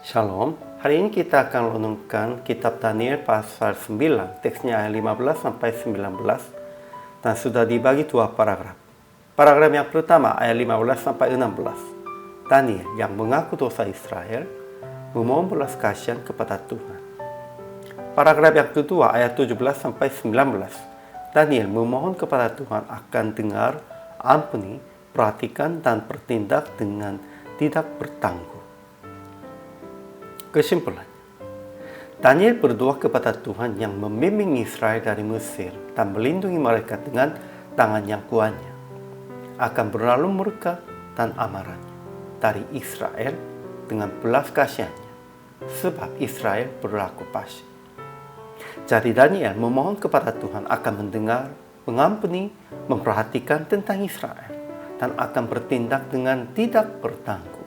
Shalom, hari ini kita akan renungkan kitab Daniel pasal 9, teksnya ayat 15 sampai 19, dan sudah dibagi dua paragraf. Paragraf yang pertama ayat 15 sampai 16. Daniel yang mengaku dosa Israel memohon belas kasihan kepada Tuhan. Paragraf yang kedua ayat 17 sampai 19. Daniel memohon kepada Tuhan akan dengar, ampuni, perhatikan dan bertindak dengan tidak bertangguh. Kesimpulan, Daniel berdoa kepada Tuhan yang membimbing Israel dari Mesir dan melindungi mereka dengan tangan yang kuatnya, akan berlalu murka dan amarahnya dari Israel dengan belas kasihannya, sebab Israel berlaku fasik. Jadi Daniel memohon kepada Tuhan akan mendengar, mengampuni, memperhatikan tentang Israel, dan akan bertindak dengan tidak bertangguh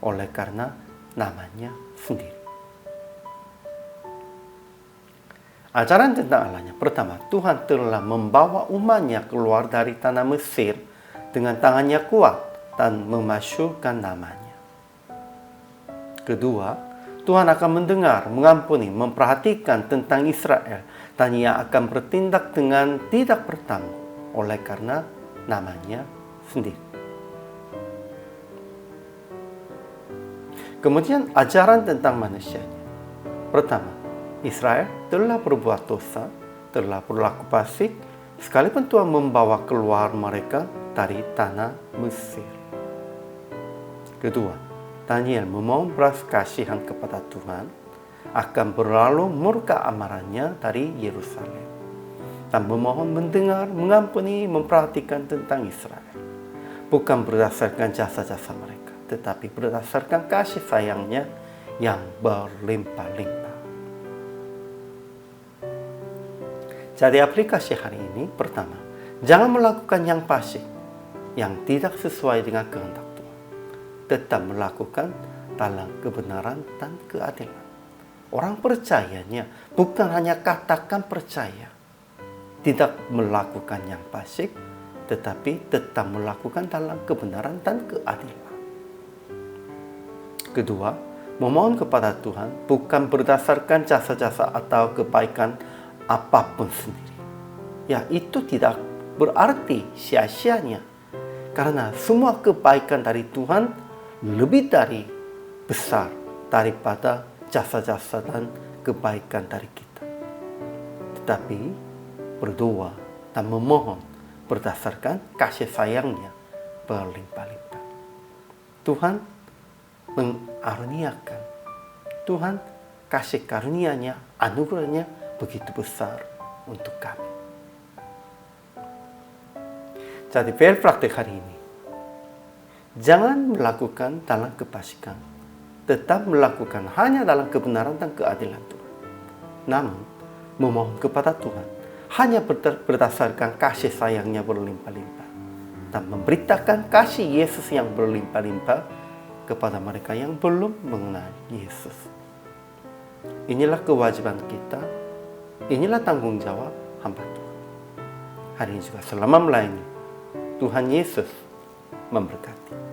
oleh karena namanya sendiri. Ajaran tentang Allahnya. Pertama, Tuhan telah membawa umatnya keluar dari tanah Mesir dengan tangannya kuat dan memasyurkan namanya. Kedua, Tuhan akan mendengar, mengampuni, memperhatikan tentang Israel, dan Ia akan bertindak dengan tidak bertangguh oleh karena namanya sendiri. Kemudian ajaran tentang manusianya. Pertama, Israel telah berbuat dosa, telah berlaku fasik, sekalipun Tuhan membawa keluar mereka dari tanah Mesir. Kedua, Daniel memohon belas kasihan kepada Tuhan akan berlalu murka amarahnya dari Yerusalem, dan memohon mendengar, mengampuni, memperhatikan tentang Israel, bukan berdasarkan jasa-jasa mereka, tetapi berdasarkan kasih sayangnya yang berlimpah-limpah. Jadi aplikasi hari ini, pertama, jangan melakukan yang fasik, yang tidak sesuai dengan kehendak Tuhan. Tetap melakukan dalam kebenaran dan keadilan. Orang percayanya bukan hanya katakan percaya, tidak melakukan yang fasik, tetapi tetap melakukan dalam kebenaran dan keadilan. Kedua, memohon kepada Tuhan bukan berdasarkan jasa-jasa atau kebaikan apapun sendiri. Ya, itu tidak berarti sia-sianya. Karena semua kebaikan dari Tuhan lebih dari besar daripada jasa-jasa dan kebaikan dari kita. Tetapi berdoa dan memohon berdasarkan kasih sayangnya berlimpah-limpah. Tuhan mengaruniakan. Tuhan kasih karunia-Nya, anugerah-Nya begitu besar untuk kami. Jadi praktik hari ini, jangan melakukan dalam kefasikan, tetap melakukan hanya dalam kebenaran dan keadilan Tuhan. Namun, memohon kepada Tuhan hanya berdasarkan kasih sayangnya berlimpah-limpah, dan memberitakan kasih Yesus yang berlimpah-limpah kepada mereka yang belum mengenal Yesus. Inilah kewajiban kita, inilah tanggung jawab hamba Tuhan. Hari ini juga selama melayani, Tuhan Yesus memberkati.